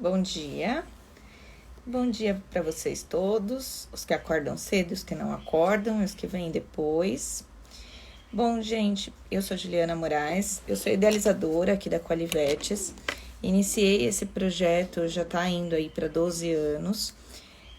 Bom dia. Bom dia para vocês todos, os que acordam cedo, os que não acordam, os que vêm depois. Bom, gente, eu sou Juliana Moraes, eu sou idealizadora aqui da Qualivetes. Iniciei esse projeto, já está indo aí para 12 anos.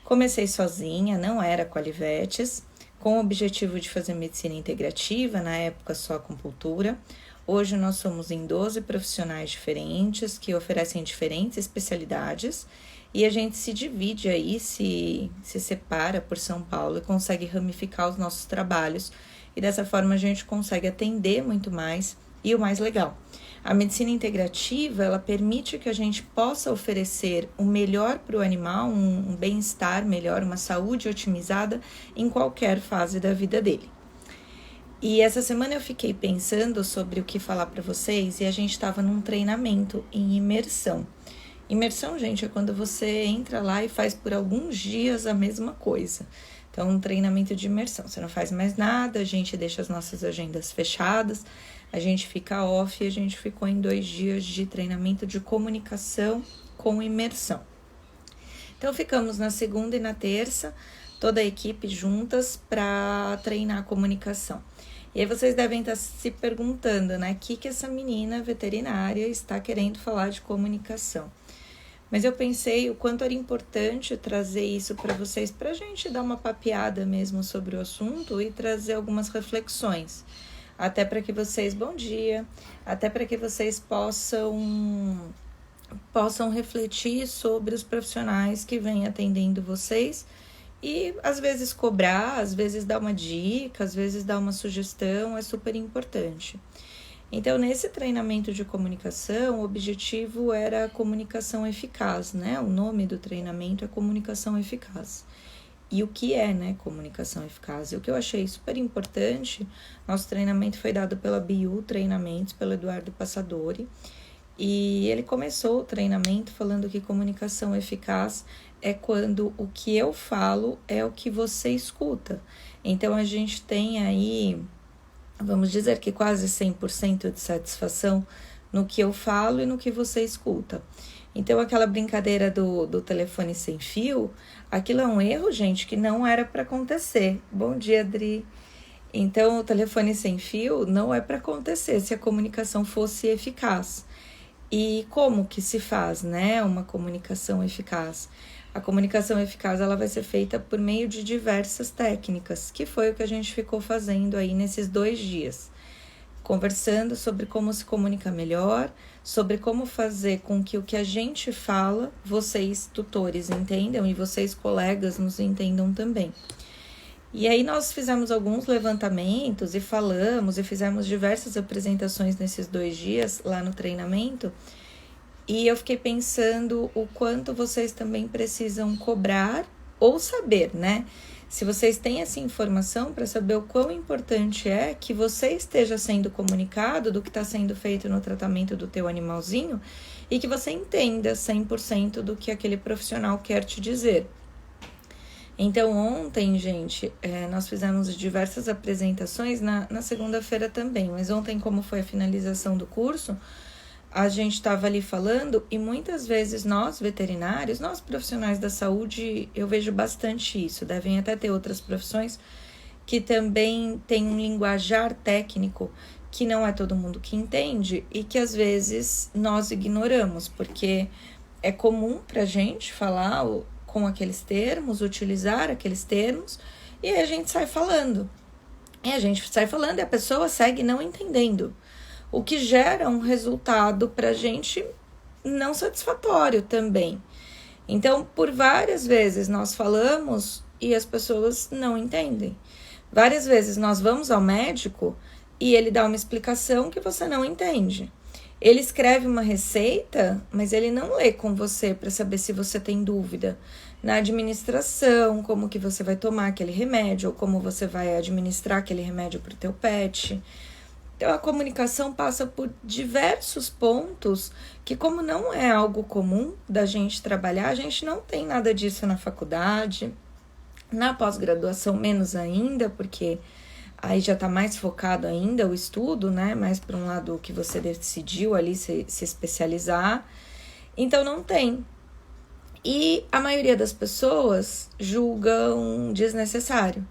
Comecei sozinha, não era Qualivetes, com o objetivo de fazer medicina integrativa, na época só acupuntura. Hoje nós somos em 12 profissionais diferentes que oferecem diferentes especialidades e a gente se divide aí, se separa por São Paulo e consegue ramificar os nossos trabalhos e dessa forma a gente consegue atender muito mais e o mais legal. A medicina integrativa, ela permite que a gente possa oferecer o melhor para o animal, um bem-estar melhor, uma saúde otimizada em qualquer fase da vida dele. E essa semana eu fiquei pensando sobre o que falar para vocês e a gente estava num treinamento em imersão. Imersão, gente, é quando você entra lá e faz por alguns dias a mesma coisa. Então, um treinamento de imersão. Você não faz mais nada, a gente deixa as nossas agendas fechadas, a gente fica off e a gente ficou em 2 dias de treinamento de comunicação com imersão. Então, ficamos na segunda e na terça, toda a equipe juntas para treinar a comunicação. E aí vocês devem estar se perguntando, né? O que essa menina veterinária está querendo falar de comunicação? Mas eu pensei o quanto era importante trazer isso para vocês, para a gente dar uma papeada mesmo sobre o assunto e trazer algumas reflexões. Até para que vocês, bom dia, até para que vocês possam refletir sobre os profissionais que vêm atendendo vocês e às vezes cobrar, às vezes dar uma dica, às vezes dar uma sugestão, é super importante. Então, nesse treinamento de comunicação, o objetivo era a comunicação eficaz, né? O nome do treinamento é comunicação eficaz. E o que é, né, comunicação eficaz? E o que eu achei super importante, nosso treinamento foi dado pela BIU Treinamentos, pelo Eduardo Passadori, e ele começou o treinamento falando que comunicação eficaz é quando o que eu falo é o que você escuta. Então, a gente tem aí, vamos dizer que quase 100% de satisfação no que eu falo e no que você escuta. Então, aquela brincadeira do telefone sem fio, aquilo é um erro, gente, que não era para acontecer. Bom dia, Adri. Então, o telefone sem fio não é para acontecer se a comunicação fosse eficaz. E como que se faz, né, uma comunicação eficaz? A comunicação eficaz, ela vai ser feita por meio de diversas técnicas, que foi o que a gente ficou fazendo aí nesses 2 dias. Conversando sobre como se comunica melhor, sobre como fazer com que o que a gente fala, vocês tutores entendam e vocês colegas nos entendam também. E aí nós fizemos alguns levantamentos e falamos e fizemos diversas apresentações nesses 2 dias lá no treinamento. E eu fiquei pensando o quanto vocês também precisam cobrar ou saber, né? Se vocês têm essa informação para saber o quão importante é que você esteja sendo comunicado do que está sendo feito no tratamento do teu animalzinho e que você entenda 100% do que aquele profissional quer te dizer. Então, ontem, gente, nós fizemos diversas apresentações, na segunda-feira também, mas ontem, como foi a finalização do curso, a gente estava ali falando e muitas vezes nós, veterinários, nós profissionais da saúde, eu vejo bastante isso, devem até ter outras profissões que também tem um linguajar técnico que não é todo mundo que entende e que às vezes nós ignoramos, porque é comum pra gente falar com aqueles termos, utilizar aqueles termos, e aí a gente sai falando. E a gente sai falando e a pessoa segue não entendendo, o que gera um resultado pra gente não satisfatório também. Então, por várias vezes nós falamos e as pessoas não entendem. Várias vezes nós vamos ao médico e ele dá uma explicação que você não entende. Ele escreve uma receita, mas ele não lê com você para saber se você tem dúvida na administração, como que você vai tomar aquele remédio, ou como você vai administrar aquele remédio para o teu pet. Então, a comunicação passa por diversos pontos que, como não é algo comum da gente trabalhar, a gente não tem nada disso na faculdade, na pós-graduação menos ainda, porque aí já está mais focado ainda o estudo, né? Mais para um lado que você decidiu ali se especializar. Então, não tem. E a maioria das pessoas julgam desnecessário.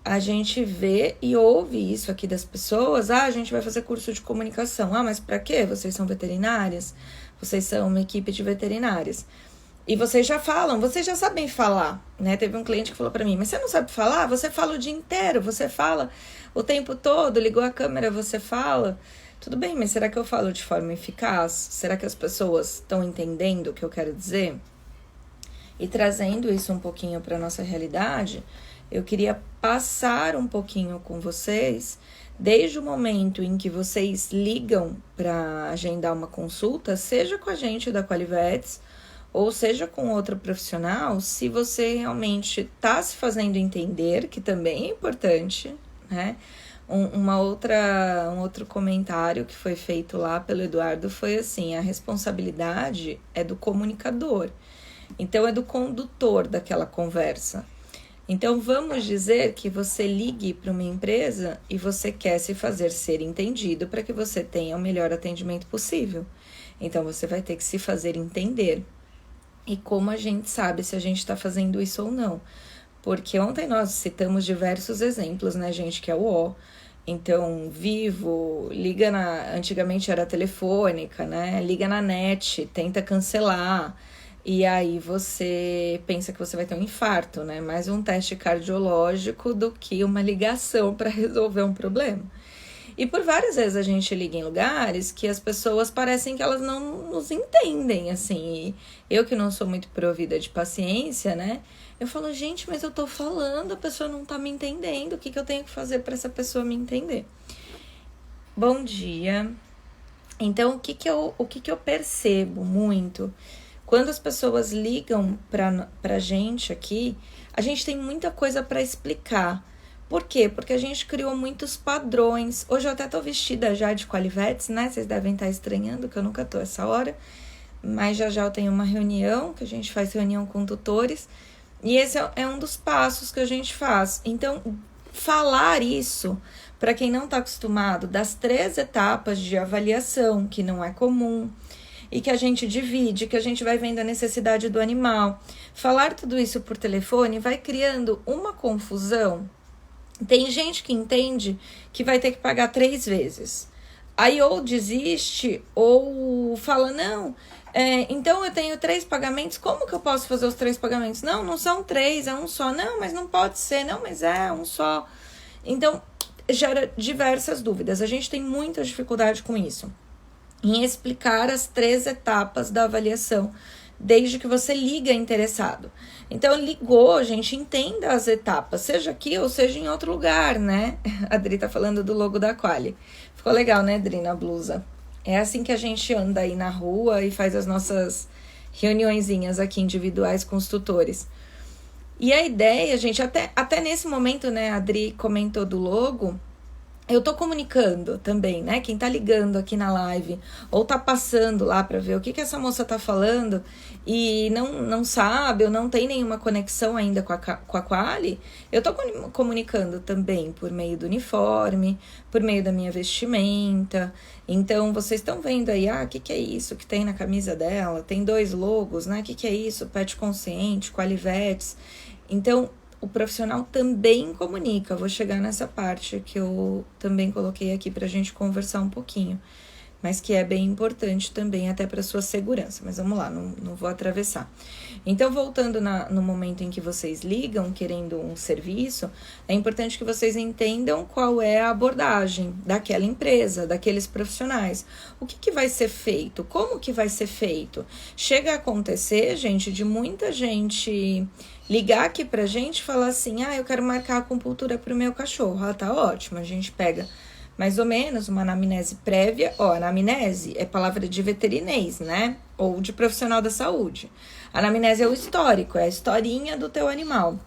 A gente vê e ouve isso aqui das pessoas. A gente vai fazer curso de comunicação. Mas para quê? Vocês são veterinárias? Vocês são uma equipe de veterinárias. E vocês já falam, vocês já sabem falar, né? Teve um cliente que falou para mim, mas você não sabe falar? Você fala o dia inteiro, você fala o tempo todo, ligou a câmera, você fala. Tudo bem, mas será que eu falo de forma eficaz? Será que as pessoas estão entendendo o que eu quero dizer? E trazendo isso um pouquinho para a nossa realidade, eu queria passar um pouquinho com vocês, desde o momento em que vocês ligam para agendar uma consulta, seja com a gente da Qualivets, ou seja com outro profissional, se você realmente está se fazendo entender, que também é importante, né? Um outro comentário que foi feito lá pelo Eduardo foi assim, a responsabilidade é do comunicador, então é do condutor daquela conversa. Então vamos dizer que você ligue para uma empresa e você quer se fazer ser entendido para que você tenha o melhor atendimento possível. Então você vai ter que se fazer entender. E como a gente sabe se a gente está fazendo isso ou não? Porque ontem nós citamos diversos exemplos, né, gente, que é o O. Então, Vivo, antigamente era telefônica, né? Liga na net, tenta cancelar. E aí você pensa que você vai ter um infarto, né? Mais um teste cardiológico do que uma ligação para resolver um problema. E por várias vezes a gente liga em lugares que as pessoas parecem que elas não nos entendem, assim. E eu que não sou muito provida de paciência, né? Eu falo, gente, mas eu tô falando, a pessoa não tá me entendendo. O que eu tenho que fazer para essa pessoa me entender? Bom dia. Então, o que eu percebo muito? Quando as pessoas ligam pra gente aqui, a gente tem muita coisa para explicar. Por quê? Porque a gente criou muitos padrões. Hoje eu até tô vestida já de Qualivets, né? Vocês devem estar estranhando que eu nunca tô essa hora. Mas já eu tenho uma reunião, que a gente faz reunião com tutores. E esse é um dos passos que a gente faz. Então, falar isso, para quem não tá acostumado, das 3 etapas de avaliação, que não é comum, e que a gente divide, que a gente vai vendo a necessidade do animal. Falar tudo isso por telefone vai criando uma confusão. Tem gente que entende que vai ter que pagar 3 vezes. Aí ou desiste ou fala, não, então eu tenho 3 pagamentos, como que eu posso fazer os 3 pagamentos? Não são 3, é um só. Não, mas não pode ser, não, mas é um só. Então, gera diversas dúvidas. A gente tem muita dificuldade com isso, em explicar as 3 etapas da avaliação, desde que você liga interessado. Então, ligou, gente, entenda as etapas, seja aqui ou seja em outro lugar, né? A Adri tá falando do logo da Quali. Ficou legal, né, Adri, na blusa? É assim que a gente anda aí na rua e faz as nossas reuniõezinhas aqui individuais com os tutores. E a ideia, gente, até nesse momento, né, a Adri comentou do logo, eu tô comunicando também, né? Quem tá ligando aqui na live ou tá passando lá para ver o que essa moça tá falando e não sabe ou não tem nenhuma conexão ainda com a Quali, eu tô comunicando também por meio do uniforme, por meio da minha vestimenta. Então, vocês estão vendo aí, o que é isso que tem na camisa dela? Tem 2 logos, né? O que é isso? Pet Consciente, Qualivets. Então, o profissional também comunica. Vou chegar nessa parte que eu também coloquei aqui para a gente conversar um pouquinho, mas que é bem importante também até para sua segurança. Mas vamos lá, não vou atravessar. Então, voltando no momento em que vocês ligam querendo um serviço, é importante que vocês entendam qual é a abordagem daquela empresa, daqueles profissionais. O que vai ser feito? Como que vai ser feito? Chega a acontecer, gente, de muita gente ligar aqui pra gente e falar assim, eu quero marcar a acupuntura pro meu cachorro. Tá ótimo, a gente pega mais ou menos uma anamnese prévia. Anamnese é palavra de veterinês, né? Ou de profissional da saúde. Anamnese é o histórico, é a historinha do teu animal.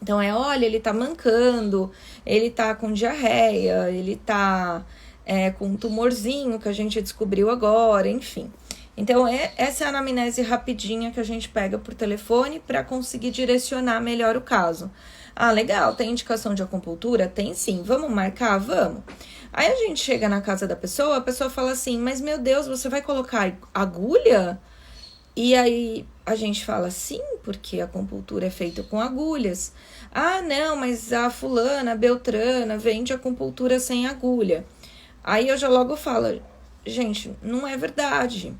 Então olha, ele tá mancando, ele tá com diarreia, ele tá com um tumorzinho que a gente descobriu agora, enfim. Então, essa é a anamnese rapidinha que a gente pega por telefone para conseguir direcionar melhor o caso. Legal, tem indicação de acupuntura? Tem sim, vamos marcar? Vamos. Aí a gente chega na casa da pessoa, a pessoa fala assim, mas meu Deus, você vai colocar agulha? E aí a gente fala sim, porque a acupuntura é feita com agulhas. Ah, não, mas a fulana, a beltrana, vende acupuntura sem agulha. Aí eu já logo falo, gente, não é verdade.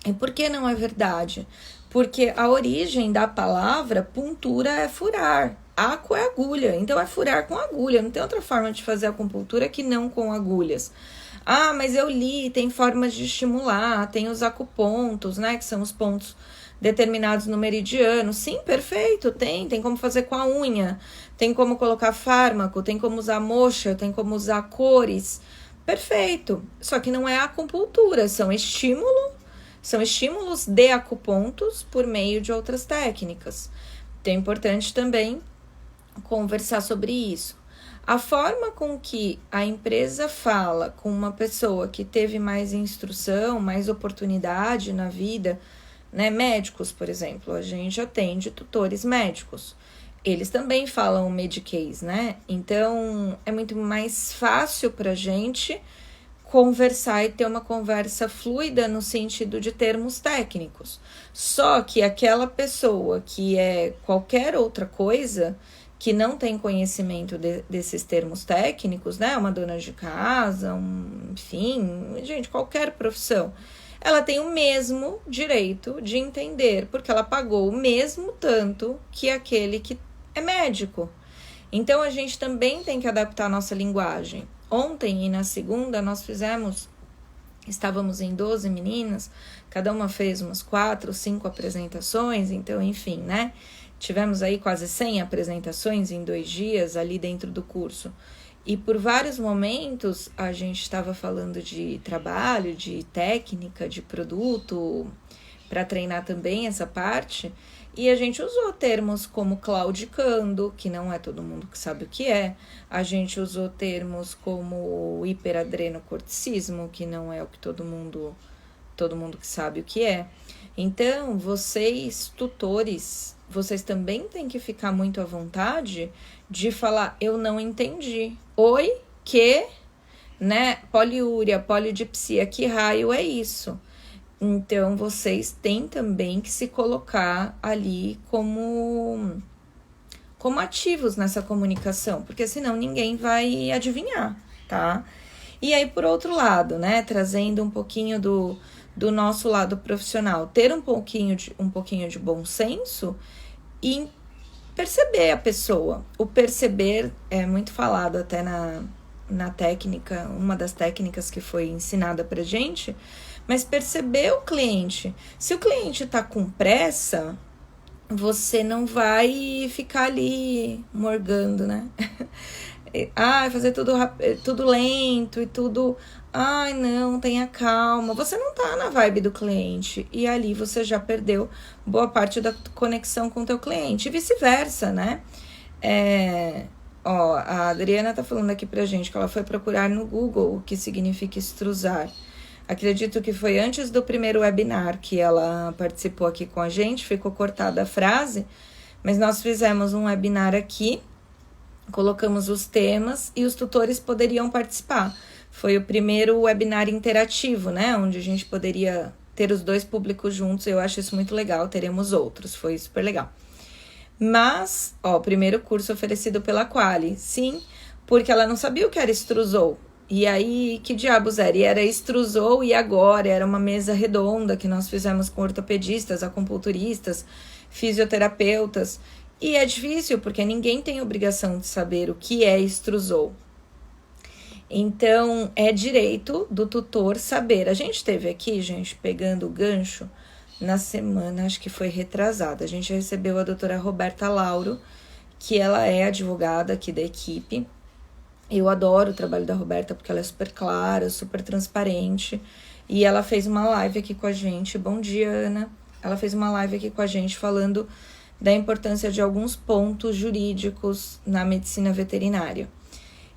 E por que não é verdade? Porque a origem da palavra puntura é furar. Aco é agulha, então é furar com agulha. Não tem outra forma de fazer acupuntura que não com agulhas. Ah, mas eu li, tem formas de estimular, tem os acupontos, né? Que são os pontos determinados no meridiano. Sim, perfeito, tem como fazer com a unha, tem como colocar fármaco, tem como usar moxa, tem como usar cores. Perfeito. Só que não é acupuntura, são estímulos de acupontos por meio de outras técnicas. Então é importante também conversar sobre isso. A forma com que a empresa fala com uma pessoa que teve mais instrução, mais oportunidade na vida, né? Médicos, por exemplo, a gente atende tutores médicos. Eles também falam Medicaid, né? Então, é muito mais fácil para a gente conversar e ter uma conversa fluida no sentido de termos técnicos. Só que aquela pessoa que é qualquer outra coisa, que não tem conhecimento desses termos técnicos, né? Uma dona de casa, enfim, gente, qualquer profissão, ela tem o mesmo direito de entender, porque ela pagou o mesmo tanto que aquele que é médico. Então, a gente também tem que adaptar a nossa linguagem. Ontem e na segunda nós estávamos em 12 meninas, cada uma fez umas 4, 5 apresentações, então, enfim, né? Tivemos aí quase 100 apresentações em 2 dias ali dentro do curso. E por vários momentos a gente estava falando de trabalho, de técnica, de produto, para treinar também essa parte. E a gente usou termos como claudicando, que não é todo mundo que sabe o que é. A gente usou termos como hiperadrenocorticismo, que não é o que todo mundo que sabe o que é. Então, vocês, tutores, vocês também têm que ficar muito à vontade de falar, eu não entendi. Oi, que, né? Poliúria, polidipsia, que raio é isso? Então, vocês têm também que se colocar ali como ativos nessa comunicação, porque senão ninguém vai adivinhar, tá? E aí, por outro lado, né, trazendo um pouquinho do nosso lado profissional, ter um pouquinho de bom senso e perceber a pessoa. O perceber é muito falado até na técnica, uma das técnicas que foi ensinada pra gente, mas perceber o cliente. Se o cliente tá com pressa, você não vai ficar ali morgando, né? Fazer tudo lento e tudo... Ai, não, tenha calma. Você não tá na vibe do cliente. E ali você já perdeu boa parte da conexão com o teu cliente. E vice-versa, né? A Adriana tá falando aqui pra gente que ela foi procurar no Google o que significa extrusar. Acredito que foi antes do primeiro webinar que ela participou aqui com a gente. Ficou cortada a frase. Mas nós fizemos um webinar aqui. Colocamos os temas e os tutores poderiam participar. Foi o primeiro webinar interativo, né? Onde a gente poderia ter os dois públicos juntos. Eu acho isso muito legal. Teremos outros. Foi super legal. Mas, o primeiro curso oferecido pela Quali. Sim, porque ela não sabia o que era extrusou. E aí, que diabos era? E era extrusou e agora? Era uma mesa redonda que nós fizemos com ortopedistas, acupunturistas, fisioterapeutas. E é difícil, porque ninguém tem obrigação de saber o que é extrusou. Então, é direito do tutor saber. A gente teve aqui, gente, pegando o gancho, na semana, acho que foi retrasada. A gente recebeu a doutora Roberta Lauro, que ela é advogada aqui da equipe. Eu adoro o trabalho da Roberta, porque ela é super clara, super transparente. E ela fez uma live aqui com a gente. Bom dia, Ana. Ela fez uma live aqui com a gente falando da importância de alguns pontos jurídicos na medicina veterinária.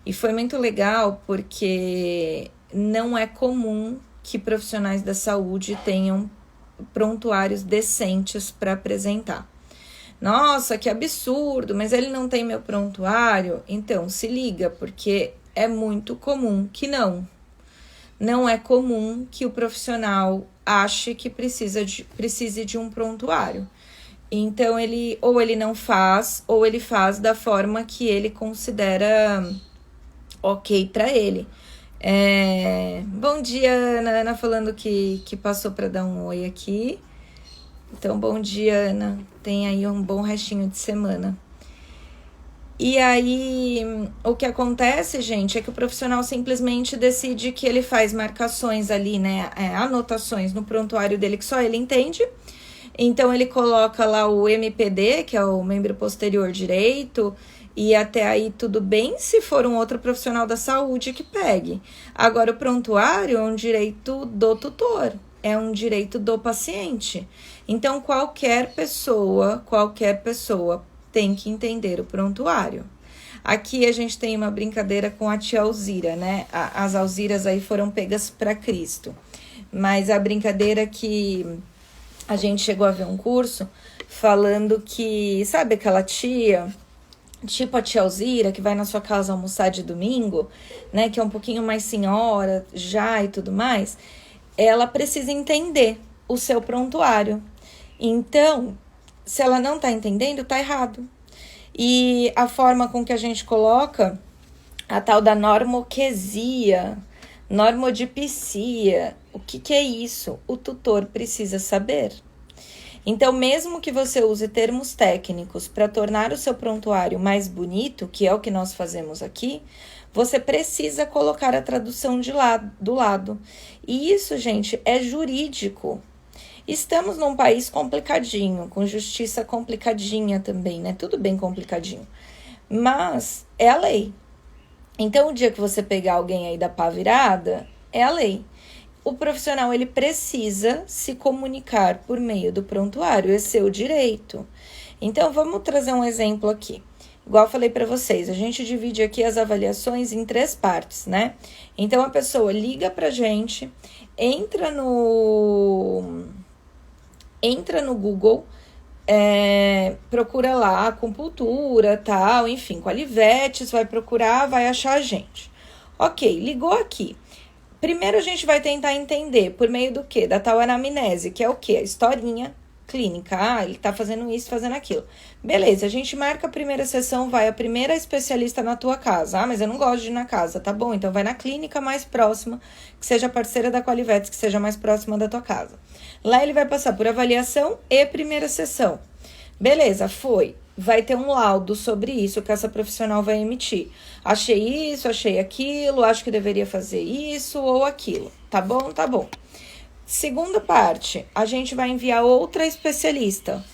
E foi muito legal porque não é comum que profissionais da saúde tenham prontuários decentes para apresentar. Nossa, que absurdo, mas ele não tem meu prontuário? Então, se liga, porque é muito comum que não. não é comum que o profissional ache que precise de um prontuário. Então, ele não faz, ou ele faz da forma que ele considera ok para ele. Bom dia, Ana. Ana falando que passou para dar um oi aqui. Então, bom dia, Ana. Tem aí um bom restinho de semana. E aí, o que acontece, gente, é que o profissional simplesmente decide que ele faz marcações ali, né? Anotações no prontuário dele que só ele entende. Então, ele coloca lá o MPD, que é o membro posterior direito, e até aí tudo bem se for um outro profissional da saúde que pegue. Agora, o prontuário é um direito do tutor, é um direito do paciente. Então, qualquer pessoa tem que entender o prontuário. Aqui a gente tem uma brincadeira com a tia Alzira, né? As Alziras aí foram pegas para Cristo. Mas a brincadeira que a gente chegou a ver um curso falando que, sabe aquela tia, tipo a tia Alzira, que vai na sua casa almoçar de domingo, né? Que é um pouquinho mais senhora já e tudo mais. Ela precisa entender o seu prontuário. Então, se ela não tá entendendo, tá errado. E a forma com que a gente coloca a tal da normoquesia, normodipsia, o que é isso? O tutor precisa saber. Então, mesmo que você use termos técnicos para tornar o seu prontuário mais bonito, que é o que nós fazemos aqui, você precisa colocar a tradução do lado. E isso, gente, é jurídico. Estamos num país complicadinho, com justiça complicadinha também, né? Tudo bem complicadinho. Mas é a lei. Então, o dia que você pegar alguém aí da pá virada, é a lei. O profissional, ele precisa se comunicar por meio do prontuário, é seu direito. Então, vamos trazer um exemplo aqui. Igual eu falei para vocês, a gente divide aqui as avaliações em 3 partes, né? Então, a pessoa liga pra gente, entra no Google, procura lá acupuntura, tal, enfim, com a Livetes, vai procurar, vai achar a gente. Ok, ligou aqui. Primeiro a gente vai tentar entender por meio do quê? Da tal anamnese, que é o quê? A historinha clínica. Ele tá fazendo isso, fazendo aquilo. Beleza, a gente marca a primeira sessão, vai a primeira especialista na tua casa. Mas eu não gosto de ir na casa, tá bom? Então vai na clínica mais próxima, que seja parceira da Qualivetes, que seja mais próxima da tua casa. Lá ele vai passar por avaliação e primeira sessão. Beleza, foi. Vai ter um laudo sobre isso que essa profissional vai emitir. Achei isso, achei aquilo, acho que deveria fazer isso ou aquilo. Tá bom? Tá bom. Segunda parte, a gente vai enviar outra especialista.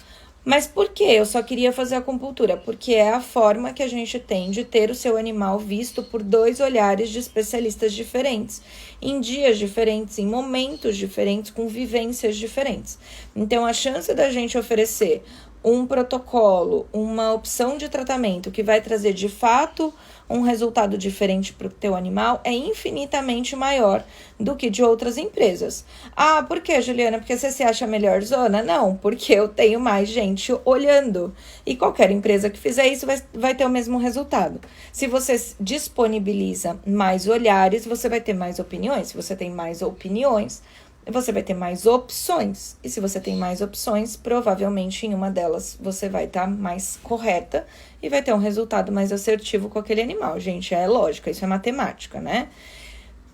Mas por que eu só queria fazer acupuntura? Porque é a forma que a gente tem de ter o seu animal visto por 2 olhares de especialistas diferentes, em dias diferentes, em momentos diferentes, com vivências diferentes. Então, a chance da gente oferecer um protocolo, uma opção de tratamento que vai trazer de fato um resultado diferente para o teu animal é infinitamente maior do que de outras empresas. Ah, por que, Juliana? Porque você se acha melhor zona? Não, porque eu tenho mais gente olhando. E qualquer empresa que fizer isso vai ter o mesmo resultado. Se você disponibiliza mais olhares, você vai ter mais opiniões. Se você tem mais opiniões, você vai ter mais opções. E se você tem mais opções, provavelmente em uma delas você vai estar mais correta e vai ter um resultado mais assertivo com aquele animal. Gente, é lógica, isso é matemática, né?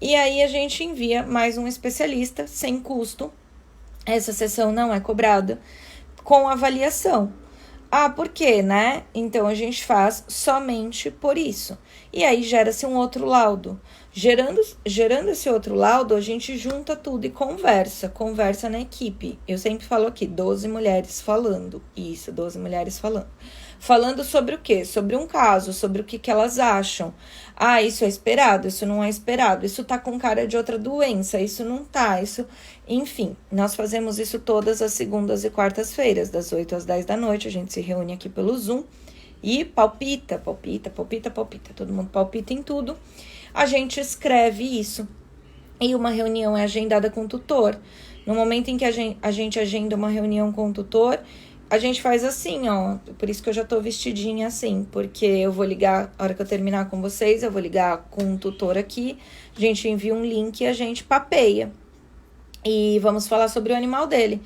E aí a gente envia mais um especialista sem custo. Essa sessão não é cobrada, com avaliação. Ah, por quê, né? Então a gente faz somente por isso. E aí gera-se um outro laudo. Gerando esse outro laudo, a gente junta tudo e conversa na equipe. Eu sempre falo aqui, 12 mulheres falando. Isso, 12 mulheres falando. Falando sobre o quê? Sobre um caso, sobre o que elas acham. Ah, isso é esperado, isso não é esperado, isso tá com cara de outra doença, isso não tá, isso... Enfim, nós fazemos isso todas as segundas e quartas-feiras, das 8 às 10 da noite, a gente se reúne aqui pelo Zoom e palpita. Todo mundo palpita em tudo. A gente escreve isso e uma reunião é agendada com o tutor. No momento em que a gente agenda uma reunião com o tutor, a gente faz assim, ó. Por isso que eu já tô vestidinha assim. Porque eu vou ligar, a hora que eu terminar com vocês, eu vou ligar com um tutor aqui. A gente envia um link e a gente papeia. E vamos falar sobre o animal dele.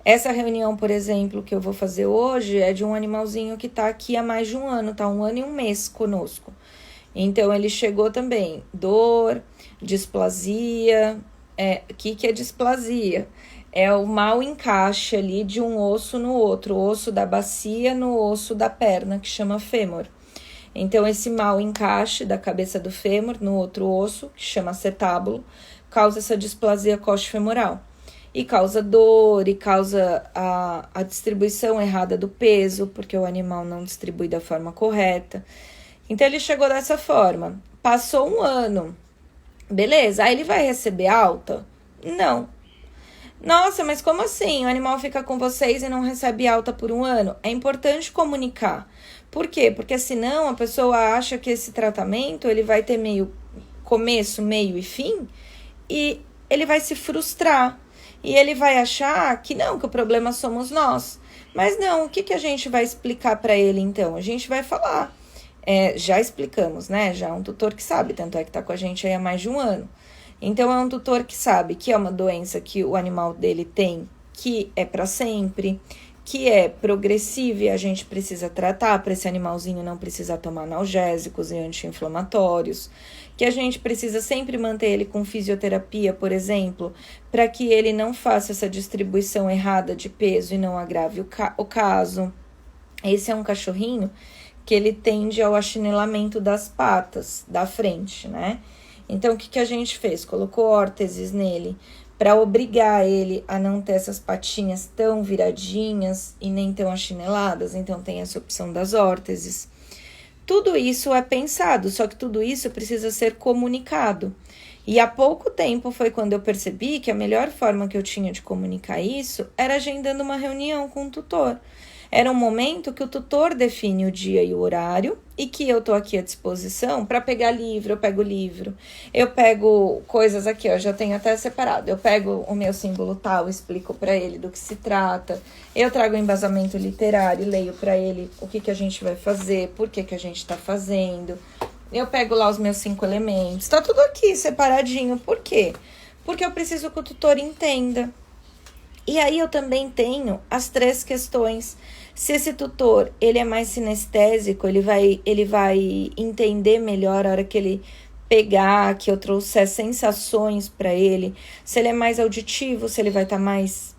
Essa reunião, por exemplo, que eu vou fazer hoje é de um animalzinho que tá aqui há mais de um ano, tá 1 ano e 1 mês conosco. Então, ele chegou também, dor, displasia. O que é displasia? É o mau encaixe ali de um osso no outro, o osso da bacia no osso da perna, que chama fêmur. Então, esse mau encaixe da cabeça do fêmur no outro osso, que chama acetábulo, causa essa displasia coxofemoral. E causa dor, e causa a distribuição errada do peso, porque o animal não distribui da forma correta. Então, ele chegou dessa forma. Passou 1 ano. Beleza, aí ele vai receber alta? Não. Nossa, mas como assim? O animal fica com vocês e não recebe alta por 1 ano? É importante comunicar. Por quê? Porque senão a pessoa acha que esse tratamento ele vai ter meio começo, meio e fim, e ele vai se frustrar. E ele vai achar que não, que o problema somos nós. Mas não, o que a gente vai explicar para ele então? A gente vai falar. Já explicamos, né? Já é um tutor que sabe, tanto é que tá com a gente aí há mais de 1 ano. Então, é um tutor que sabe que é uma doença que o animal dele tem, que é para sempre, que é progressiva e a gente precisa tratar para esse animalzinho não precisar tomar analgésicos e anti-inflamatórios, que a gente precisa sempre manter ele com fisioterapia, por exemplo, para que ele não faça essa distribuição errada de peso e não agrave o caso. Esse é um cachorrinho que ele tende ao achinelamento das patas da frente, né? Então, o que a gente fez? Colocou órteses nele para obrigar ele a não ter essas patinhas tão viradinhas e nem tão achineladas. Então, tem essa opção das órteses. Tudo isso é pensado, só que tudo isso precisa ser comunicado. E há pouco tempo foi quando eu percebi que a melhor forma que eu tinha de comunicar isso era agendando uma reunião com o tutor. Era um momento que o tutor define o dia e o horário e que eu tô aqui à disposição para pegar livro, eu pego livro. Eu pego coisas aqui, ó, já tenho até separado. Eu pego o meu símbolo tal, explico para ele do que se trata. Eu trago o embasamento literário, leio para ele o que a gente vai fazer, por que a gente tá fazendo. Eu pego lá os meus 5 elementos. Tá tudo aqui separadinho. Por quê? Porque eu preciso que o tutor entenda. E aí eu também tenho as 3 questões. Se esse tutor, ele é mais sinestésico, ele vai entender melhor a hora que ele pegar, que eu trouxer sensações para ele. Se ele é mais auditivo, se ele vai estar mais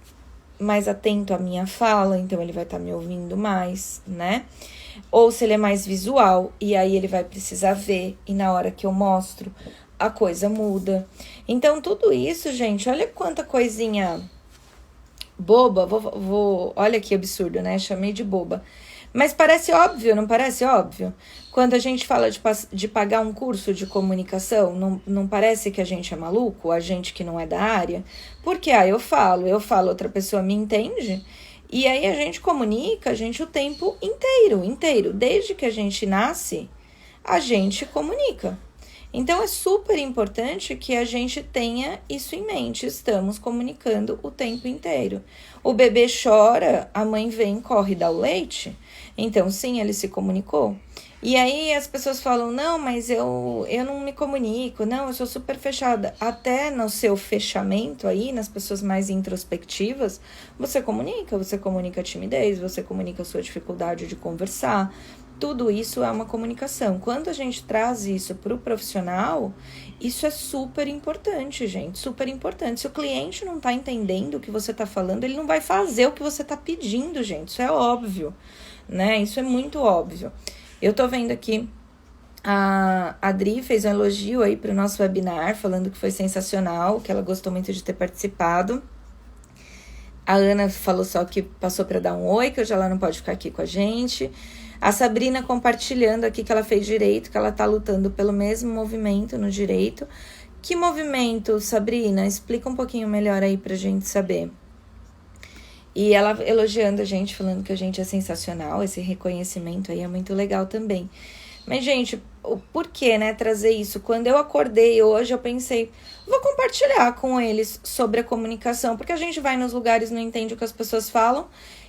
atento à minha fala, então ele vai estar me ouvindo mais, né? Ou se ele é mais visual, e aí ele vai precisar ver, e na hora que eu mostro, a coisa muda. Então, tudo isso, gente, olha quanta coisinha boba, olha que absurdo, né? Chamei de boba. Mas parece óbvio, não parece óbvio? Quando a gente fala de pagar um curso de comunicação, não parece que a gente é maluco, a gente que não é da área? Porque, eu falo, outra pessoa me entende, e aí a gente comunica, o tempo inteiro. Desde que a gente nasce, a gente comunica. Então, é super importante que a gente tenha isso em mente. Estamos comunicando o tempo inteiro. O bebê chora, a mãe vem, corre dar o leite. Então, sim, ele se comunicou. E aí, as pessoas falam, não, mas eu não me comunico. Não, eu sou super fechada. Até no seu fechamento aí, nas pessoas mais introspectivas, você comunica a timidez, você comunica a sua dificuldade de conversar. Tudo isso é uma comunicação. Quando a gente traz isso para o profissional, isso é super importante, gente, super importante. Se o cliente não está entendendo o que você está falando, ele não vai fazer o que você está pedindo, gente. Isso é óbvio, né? Isso é muito óbvio. Eu tô vendo aqui, a Adri fez um elogio aí para o nosso webinar, falando que foi sensacional, que ela gostou muito de ter participado. A Ana falou só que passou para dar um oi, que hoje ela não pode ficar aqui com a gente. A Sabrina compartilhando aqui que ela fez direito, que ela tá lutando pelo mesmo movimento no direito. Que movimento, Sabrina? Explica um pouquinho melhor aí pra gente saber. E ela elogiando a gente, falando que a gente é sensacional, esse reconhecimento aí é muito legal também. Mas, gente, por que, né, trazer isso? Quando eu acordei hoje, eu pensei, vou compartilhar com eles sobre a comunicação, porque a gente vai nos lugares, não entende o que as pessoas falam,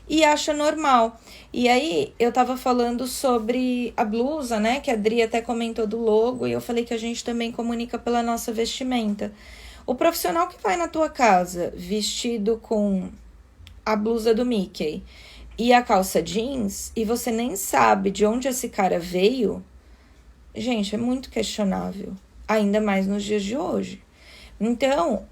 e acha normal. E aí, eu tava falando sobre a blusa, né? Que a Adri até comentou do logo, e eu falei que a gente também comunica pela nossa vestimenta. O profissional que vai na tua casa vestido com a blusa do Mickey e a calça jeans, e você nem sabe de onde esse cara veio, gente, é muito questionável. Ainda mais nos dias de hoje. Então,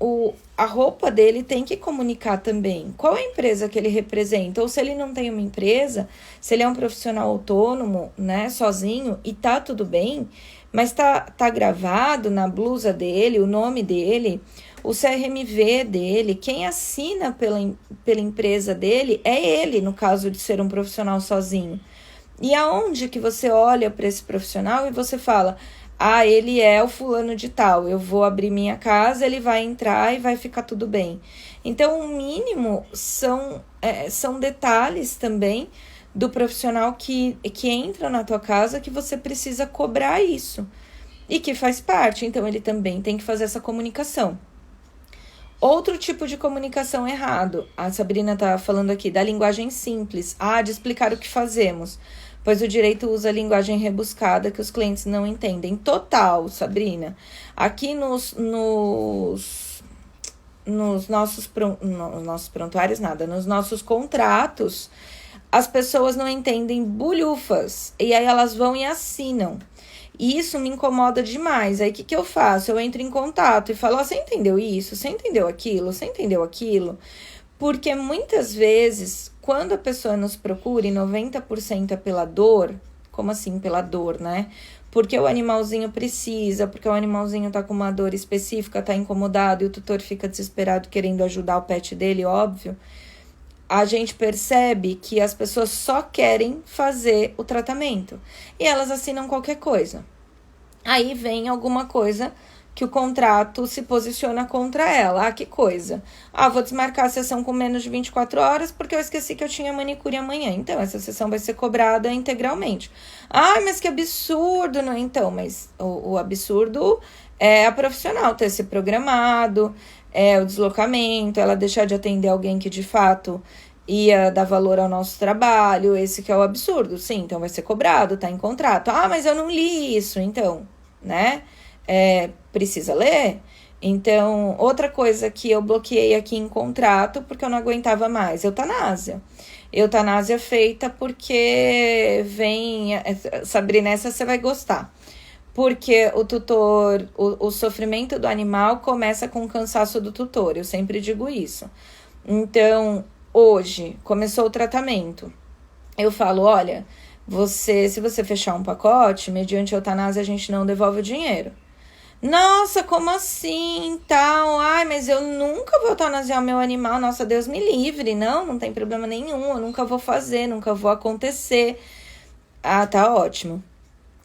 a roupa dele tem que comunicar também qual é a empresa que ele representa. Ou se ele não tem uma empresa, se ele é um profissional autônomo, né, sozinho, e tá tudo bem, mas tá gravado na blusa dele, o nome dele, o CRMV dele, quem assina pela empresa dele é ele, no caso de ser um profissional sozinho. E aonde que você olha para esse profissional e você fala... Ah, ele é o fulano de tal, eu vou abrir minha casa, ele vai entrar e vai ficar tudo bem. Então, o mínimo são detalhes também do profissional que entra na tua casa que você precisa cobrar isso. E que faz parte, então ele também tem que fazer essa comunicação. Outro tipo de comunicação errado, a Sabrina tá falando aqui, da linguagem simples, de explicar o que fazemos. Pois o direito usa a linguagem rebuscada que os clientes não entendem. Total, Sabrina. Aqui nos nossos prontuários, nada. Nos nossos contratos, as pessoas não entendem bulhufas. E aí elas vão e assinam. E isso me incomoda demais. Aí o que eu faço? Eu entro em contato e falo, você entendeu isso? Você entendeu aquilo? Você entendeu aquilo? Porque muitas vezes, quando a pessoa nos procura, e 90% é pela dor, como assim pela dor, né? Porque o animalzinho precisa, porque o animalzinho tá com uma dor específica, tá incomodado e o tutor fica desesperado querendo ajudar o pet dele, óbvio. A gente percebe que as pessoas só querem fazer o tratamento e elas assinam qualquer coisa. Aí vem alguma coisa que o contrato se posiciona contra ela. Que coisa. Vou desmarcar a sessão com menos de 24 horas porque eu esqueci que eu tinha manicure amanhã. Então, essa sessão vai ser cobrada integralmente. Mas que absurdo, não? Então, mas o absurdo é a profissional ter se programado, o deslocamento, ela deixar de atender alguém que de fato ia dar valor ao nosso trabalho, esse que é o absurdo. Sim, então vai ser cobrado, tá em contrato. Mas eu não li isso, então, né? Precisa ler. Então, outra coisa que eu bloqueei aqui em contrato, porque eu não aguentava mais, eutanásia. Eutanásia feita porque vem... Sabrina, essa você vai gostar. Porque o tutor, o sofrimento do animal começa com o cansaço do tutor, eu sempre digo isso. Então, hoje, começou o tratamento. Eu falo, olha, se você fechar um pacote, mediante eutanásia, a gente não devolve o dinheiro. Nossa, como assim, tal? Mas eu nunca vou eutanasiar o meu animal. Nossa, Deus me livre. Não tem problema nenhum. Eu nunca vou fazer, nunca vou acontecer. Tá ótimo.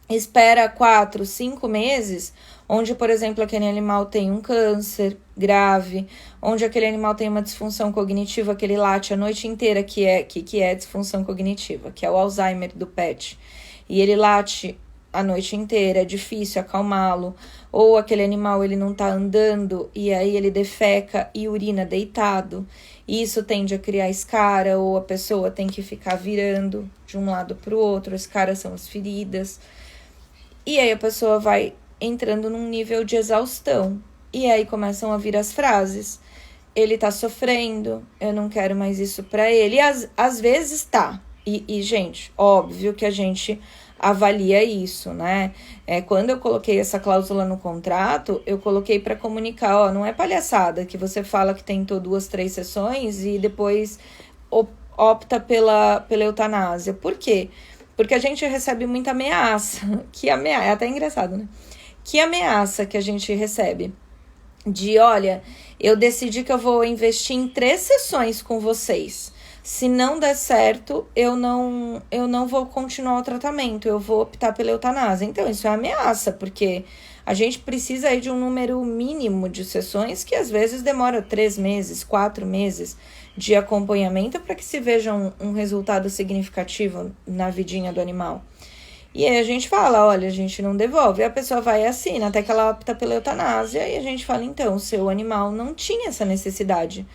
Espera 4, 5 meses, onde, por exemplo, aquele animal tem um câncer grave, onde aquele animal tem uma disfunção cognitiva que ele late a noite inteira, que é disfunção cognitiva, que é o Alzheimer do pet. E ele late a noite inteira, é difícil acalmá-lo, ou aquele animal ele não tá andando e aí ele defeca e urina deitado, e isso tende a criar escara, ou a pessoa tem que ficar virando de um lado para o outro, escaras são as feridas, e aí a pessoa vai entrando num nível de exaustão, e aí começam a vir as frases, ele tá sofrendo, eu não quero mais isso pra ele, e às vezes tá, e gente, óbvio que a gente avalia isso, né? Quando eu coloquei essa cláusula no contrato, eu coloquei para comunicar, não é palhaçada que você fala que tentou 2, 3 sessões e depois opta pela eutanásia. Por quê? Porque a gente recebe muita ameaça, é até engraçado, né? Que ameaça que a gente recebe de, olha, eu decidi que eu vou investir em 3 sessões com vocês. Se não der certo, eu não vou continuar o tratamento, eu vou optar pela eutanásia. Então, isso é ameaça, porque a gente precisa aí de um número mínimo de sessões que às vezes demora 3 meses, 4 meses de acompanhamento para que se veja um resultado significativo na vidinha do animal. E aí a gente fala, olha, a gente não devolve. E a pessoa vai e assina, até que ela opta pela eutanásia. E a gente fala, então, o seu animal não tinha essa necessidade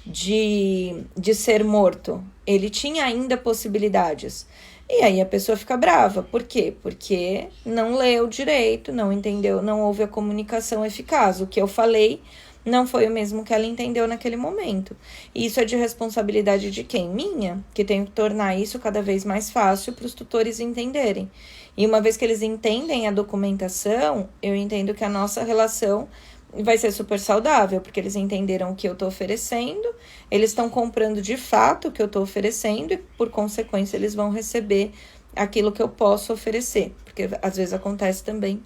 de ser morto. Ele tinha ainda possibilidades. E aí a pessoa fica brava. Por quê? Porque não leu direito, não entendeu, não houve a comunicação eficaz. O que eu falei não foi o mesmo que ela entendeu naquele momento. E isso é de responsabilidade de quem? Minha, que tenho que tornar isso cada vez mais fácil para os tutores entenderem. E uma vez que eles entendem a documentação, eu entendo que a nossa relação vai ser super saudável, porque eles entenderam o que eu estou oferecendo, eles estão comprando de fato o que eu estou oferecendo e, por consequência, eles vão receber aquilo que eu posso oferecer, porque às vezes acontece também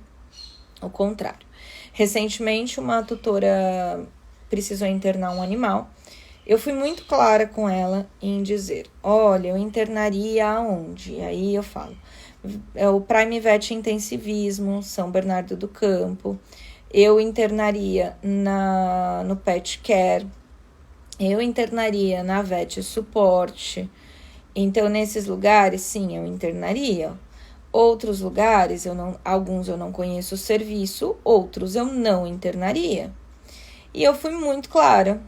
o contrário. Recentemente, uma tutora precisou internar um animal. Eu fui muito clara com ela em dizer, olha, eu internaria aonde? Aí eu falo, é o Prime Vet Intensivismo, São Bernardo do Campo. Eu internaria no Pet Care, eu internaria na Vet Suporte. Então, nesses lugares, sim, eu internaria. Outros lugares, alguns eu não conheço o serviço, outros eu não internaria. E eu fui muito clara.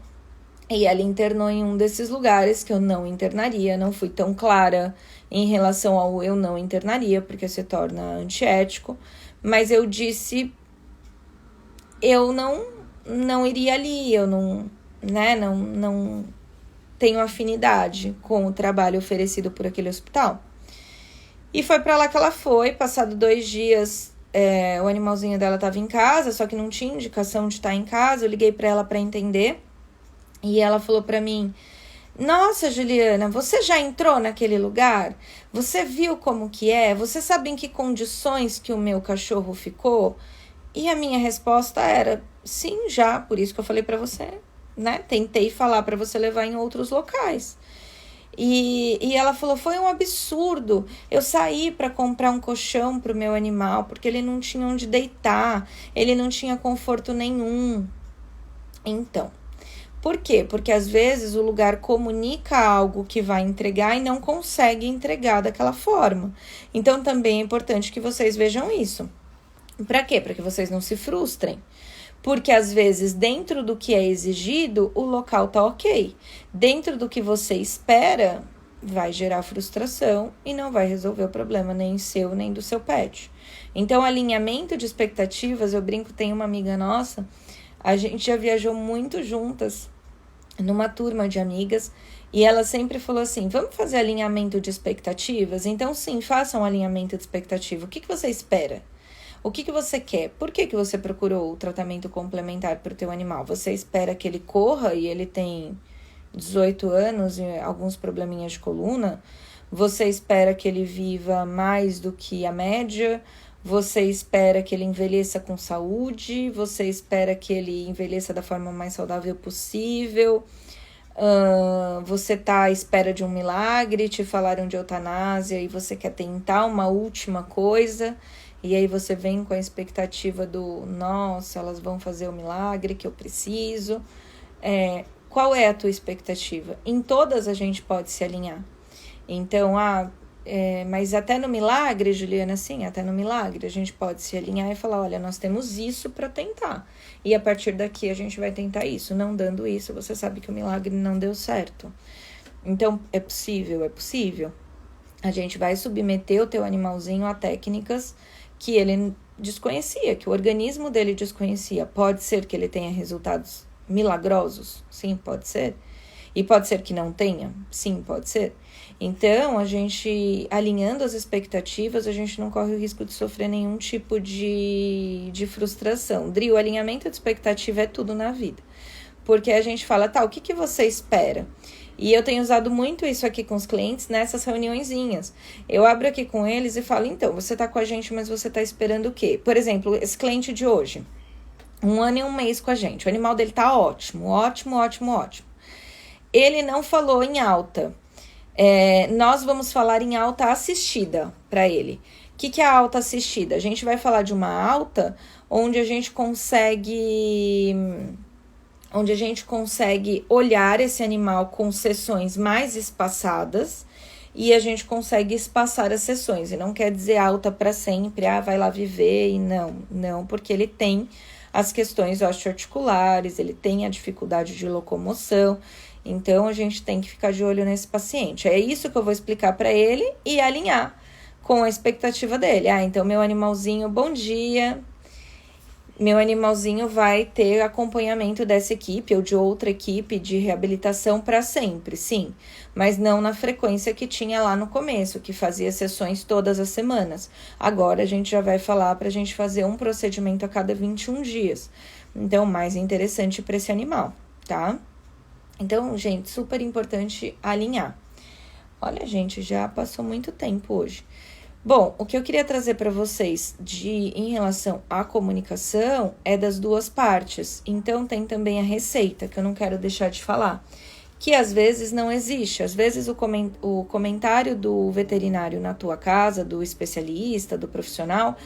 E ela internou em um desses lugares que eu não internaria. Não fui tão clara em relação ao eu não internaria, porque se torna antiético. Mas eu disse, eu não iria ali, eu não tenho afinidade com o trabalho oferecido por aquele hospital. E foi pra lá que ela foi. Passado 2 dias, o animalzinho dela estava em casa, só que não tinha indicação de estar em casa. Eu liguei pra ela pra entender. E ela falou pra mim, nossa, Juliana, você já entrou naquele lugar? Você viu como que é? Você sabe em que condições que o meu cachorro ficou? E a minha resposta era, sim, já. Por isso que eu falei pra você, né? Tentei falar pra você levar em outros locais. E ela falou, foi um absurdo. Eu saí para comprar um colchão pro meu animal, porque ele não tinha onde deitar, ele não tinha conforto nenhum. Então, por quê? Porque às vezes o lugar comunica algo que vai entregar e não consegue entregar daquela forma. Então, também é importante que vocês vejam isso. Para quê? Para que vocês não se frustrem. Porque, às vezes, dentro do que é exigido, o local tá ok. Dentro do que você espera, vai gerar frustração e não vai resolver o problema nem seu, nem do seu pet. Então, alinhamento de expectativas, eu brinco, tem uma amiga nossa, a gente já viajou muito juntas numa turma de amigas e ela sempre falou assim, vamos fazer alinhamento de expectativas? Então, sim, façam um alinhamento de expectativa. O que você espera? O que você quer? Por que você procurou o tratamento complementar para o teu animal? Você espera que ele corra e ele tem 18 anos e alguns probleminhas de coluna? Você espera que ele viva mais do que a média? Você espera que ele envelheça com saúde? Você espera que ele envelheça da forma mais saudável possível? Você está à espera de um milagre? Te falaram de eutanásia e você quer tentar uma última coisa? E aí você vem com a expectativa do, nossa, elas vão fazer o milagre que eu preciso. Qual é a tua expectativa? Em todas a gente pode se alinhar. Então, mas até no milagre, Juliana, sim, até no milagre a gente pode se alinhar e falar, olha, nós temos isso para tentar. E a partir daqui a gente vai tentar isso. Não dando isso, você sabe que o milagre não deu certo. Então, é possível, é possível. A gente vai submeter o teu animalzinho a técnicas que ele desconhecia, que o organismo dele desconhecia. Pode ser que ele tenha resultados milagrosos? Sim, pode ser. E pode ser que não tenha? Sim, pode ser. Então, a gente, alinhando as expectativas, a gente não corre o risco de sofrer nenhum tipo de frustração. Dri, o alinhamento de expectativa é tudo na vida. Porque a gente fala, tá, o que você espera? E eu tenho usado muito isso aqui com os clientes nessas reuniõezinhas. Eu abro aqui com eles e falo, então, você tá com a gente, mas você tá esperando o quê? Por exemplo, esse cliente de hoje, 1 ano e 1 mês com a gente. O animal dele tá ótimo, ótimo, ótimo, ótimo. Ele não falou em alta. Nós vamos falar em alta assistida para ele. O que é a alta assistida? A gente vai falar de uma alta onde a gente consegue olhar esse animal com sessões mais espaçadas e a gente consegue espaçar as sessões. E não quer dizer alta para sempre, vai lá viver e não, porque ele tem as questões osteoarticulares, ele tem a dificuldade de locomoção Então, a gente tem que ficar de olho nesse paciente. É isso que eu vou explicar para ele e alinhar com a expectativa dele. Então, meu animalzinho, bom dia. Meu animalzinho vai ter acompanhamento dessa equipe ou de outra equipe de reabilitação para sempre, sim. Mas não na frequência que tinha lá no começo, que fazia sessões todas as semanas. Agora a gente já vai falar para a gente fazer um procedimento a cada 21 dias. Então, mais interessante para esse animal, tá? Então, gente, super importante alinhar. Olha, gente, já passou muito tempo hoje. Bom, o que eu queria trazer para vocês em relação à comunicação é das duas partes. Então, tem também a receita, que eu não quero deixar de falar, que às vezes não existe. Às vezes, o comentário do veterinário na tua casa, do especialista, do profissional,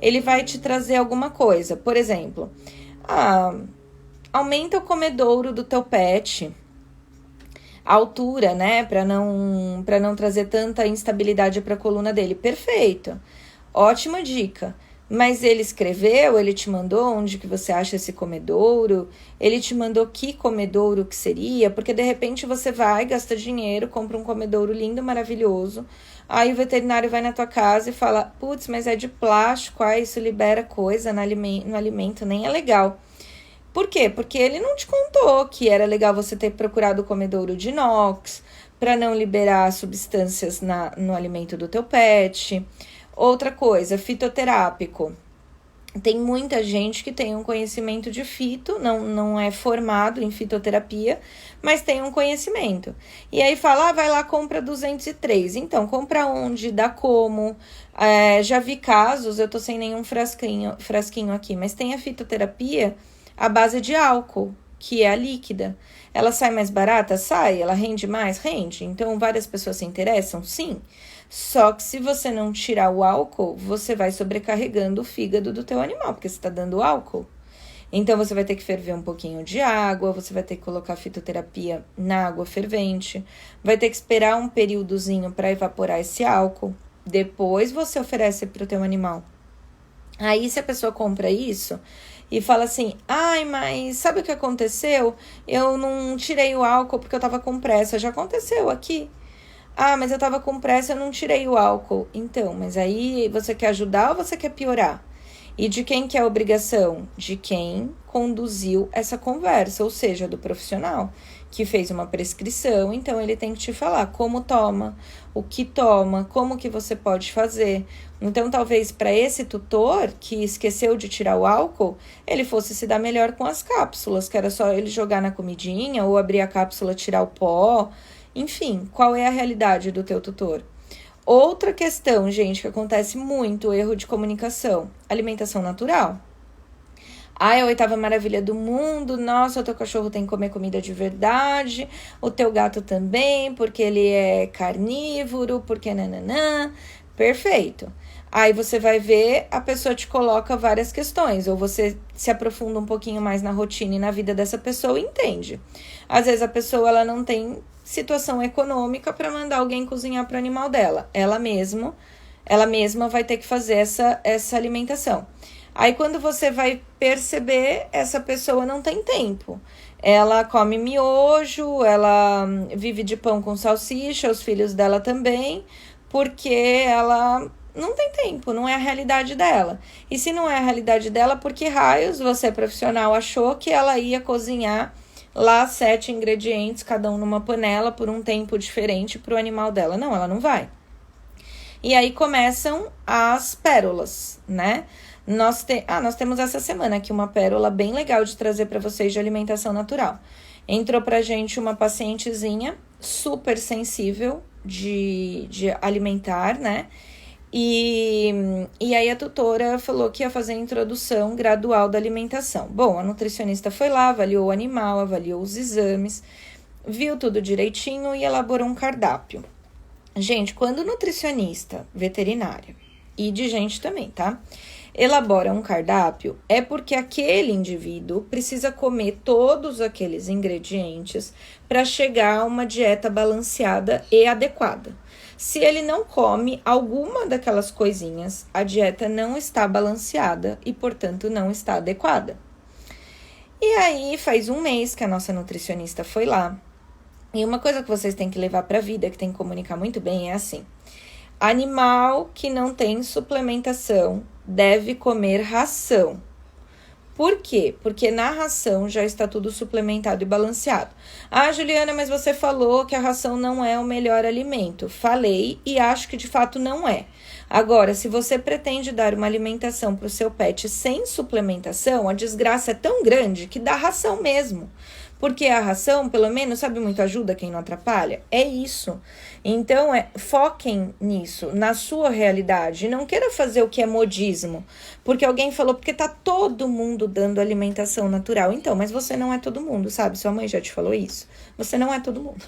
ele vai te trazer alguma coisa. Por exemplo, aumenta o comedouro do teu pet, a altura, né, para não trazer tanta instabilidade para a coluna dele. Perfeito, ótima dica. Mas ele escreveu, ele te mandou onde que você acha esse comedouro, ele te mandou que comedouro que seria, porque de repente você vai, gasta dinheiro, compra um comedouro lindo, maravilhoso, aí o veterinário vai na tua casa e fala, putz, mas é de plástico, isso libera coisa no alimento, nem é legal. Por quê? Porque ele não te contou que era legal você ter procurado o comedouro de inox para não liberar substâncias no alimento do teu pet. Outra coisa, fitoterápico. Tem muita gente que tem um conhecimento de fito, não é formado em fitoterapia, mas tem um conhecimento. E aí fala, vai lá, compra 203. Então, compra onde, dá como. Já vi casos, eu tô sem nenhum frasquinho aqui, mas tem a fitoterapia à base de álcool, que é a líquida. Ela sai mais barata? Sai. Ela rende mais? Rende. Então, várias pessoas se interessam? Sim. Só que se você não tirar o álcool, você vai sobrecarregando o fígado do teu animal, porque você está dando álcool. Então, você vai ter que ferver um pouquinho de água, você vai ter que colocar fitoterapia na água fervente, vai ter que esperar um períodozinho para evaporar esse álcool. Depois, você oferece para o teu animal. Aí, se a pessoa compra isso e fala assim, mas sabe o que aconteceu? Eu não tirei o álcool porque eu tava com pressa. Já aconteceu aqui. Mas eu tava com pressa, eu não tirei o álcool. Então, mas aí você quer ajudar ou você quer piorar? E de quem que é a obrigação? De quem conduziu essa conversa, ou seja, do profissional que fez uma prescrição. Então, ele tem que te falar como toma, o que toma, como que você pode fazer. Então, talvez para esse tutor que esqueceu de tirar o álcool, ele fosse se dar melhor com as cápsulas, que era só ele jogar na comidinha ou abrir a cápsula, tirar o pó. Enfim, qual é a realidade do teu tutor? Outra questão, gente, que acontece muito, erro de comunicação, alimentação natural. É a 8ª maravilha do mundo, nossa, o teu cachorro tem que comer comida de verdade, o teu gato também, porque ele é carnívoro, porque nananã, perfeito. Aí você vai ver, a pessoa te coloca várias questões, ou você se aprofunda um pouquinho mais na rotina e na vida dessa pessoa e entende. Às vezes a pessoa ela não tem situação econômica para mandar alguém cozinhar para o animal dela. Ela mesma vai ter que fazer essa alimentação. Aí quando você vai perceber, essa pessoa não tem tempo. Ela come miojo, ela vive de pão com salsicha, os filhos dela também, porque ela não tem tempo, não é a realidade dela. E se não é a realidade dela, por que raios você, profissional, achou que ela ia cozinhar lá 7 ingredientes, cada um numa panela, por um tempo diferente para o animal dela? Não, ela não vai. E aí começam as pérolas, né? Nós temos essa semana aqui uma pérola bem legal de trazer para vocês de alimentação natural. Entrou pra gente uma pacientezinha super sensível de alimentar, né? E aí a tutora falou que ia fazer a introdução gradual da alimentação. Bom, a nutricionista foi lá, avaliou o animal, avaliou os exames, viu tudo direitinho e elaborou um cardápio. Gente, quando o nutricionista veterinário, e de gente também, tá? Elabora um cardápio, é porque aquele indivíduo precisa comer todos aqueles ingredientes para chegar a uma dieta balanceada e adequada. Se ele não come alguma daquelas coisinhas, a dieta não está balanceada e, portanto, não está adequada. E aí, faz um mês que a nossa nutricionista foi lá, E uma coisa que vocês têm que levar para a vida, que tem que comunicar muito bem, é assim: animal que não tem suplementação deve comer ração. Por quê? Porque na ração já está tudo suplementado e balanceado. Ah, Juliana, mas você falou que a ração não é o melhor alimento. Falei e acho que de fato não é. Agora, se você pretende dar uma alimentação para o seu pet sem suplementação, a desgraça é tão grande que dá ração mesmo. Porque a ração, pelo menos, sabe, muito ajuda quem não atrapalha? É isso. Então, foquem nisso, na sua realidade. Não queira fazer o que é modismo. Porque alguém falou, porque tá todo mundo dando alimentação natural. Então, mas você não é todo mundo, sabe? Sua mãe já te falou isso. Você não é todo mundo.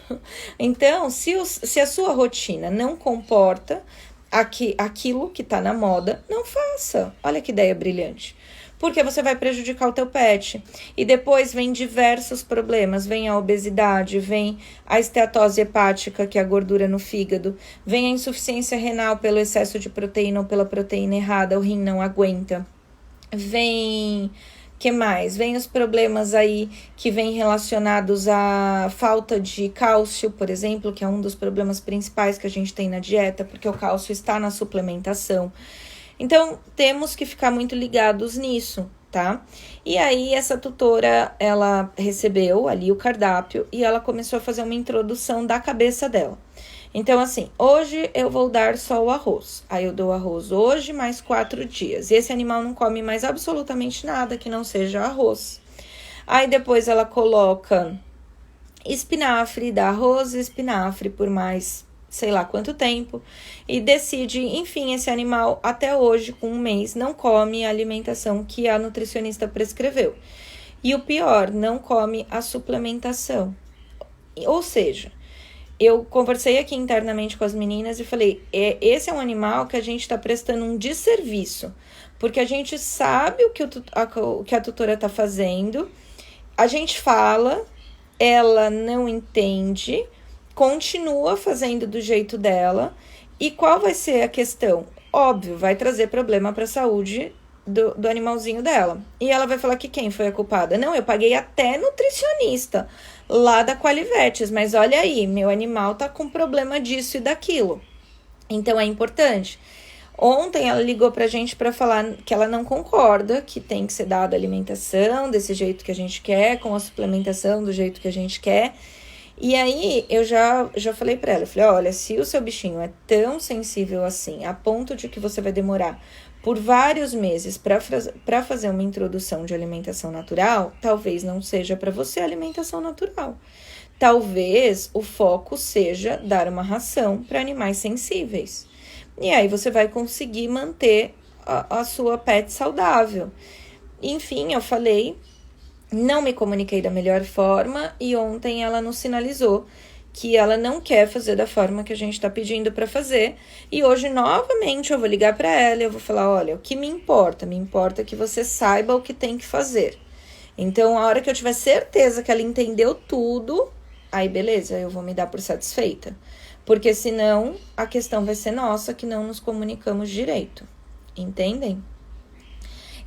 Então, se a sua rotina não comporta aquilo que tá na moda, não faça. Olha que ideia brilhante. Porque você vai prejudicar o teu pet. E depois vem diversos problemas. Vem a obesidade, vem a esteatose hepática, que é a gordura no fígado. Vem a insuficiência renal pelo excesso de proteína ou pela proteína errada, o rim não aguenta. Que mais? Vem os problemas aí que vêm relacionados à falta de cálcio, por exemplo, que é um dos problemas principais que a gente tem na dieta, porque o cálcio está na suplementação. Então, temos que ficar muito ligados nisso, tá? E aí, essa tutora, ela recebeu ali o cardápio e ela começou a fazer uma introdução da cabeça dela. Então, assim, hoje eu vou dar só o arroz. Aí eu dou arroz hoje, mais 4 dias. E esse animal não come mais absolutamente nada que não seja arroz. Aí depois ela coloca espinafre, dá arroz e espinafre por mais sei lá quanto tempo, e decide, enfim, esse animal até hoje, com 1 mês, não come a alimentação que a nutricionista prescreveu. E o pior, não come a suplementação. Ou seja, eu conversei aqui internamente com as meninas e falei, esse é um animal que a gente está prestando um desserviço, porque a gente sabe o que a tutora está fazendo, a gente fala, ela não entende, continua fazendo do jeito dela. E qual vai ser a questão? Óbvio, vai trazer problema para a saúde do animalzinho dela. E ela vai falar que quem foi a culpada? Não, eu paguei até nutricionista lá da Qualivetes, mas olha aí, meu animal tá com problema disso e daquilo. Então é importante. Ontem ela ligou pra gente para falar que ela não concorda, que tem que ser dada alimentação desse jeito que a gente quer, com a suplementação do jeito que a gente quer. E aí, eu já falei pra ela, eu falei, olha, se o seu bichinho é tão sensível assim, a ponto de que você vai demorar por vários meses para fazer uma introdução de alimentação natural, talvez não seja para você a alimentação natural. Talvez o foco seja dar uma ração para animais sensíveis. E aí você vai conseguir manter a sua pet saudável. Enfim, eu falei, não me comuniquei da melhor forma e ontem ela nos sinalizou que ela não quer fazer da forma que a gente está pedindo para fazer. E hoje, novamente, eu vou ligar para ela e eu vou falar, olha, o que me importa que você saiba o que tem que fazer. Então, a hora que eu tiver certeza que ela entendeu tudo, aí beleza, eu vou me dar por satisfeita. Porque senão, a questão vai ser nossa, que não nos comunicamos direito. Entendem?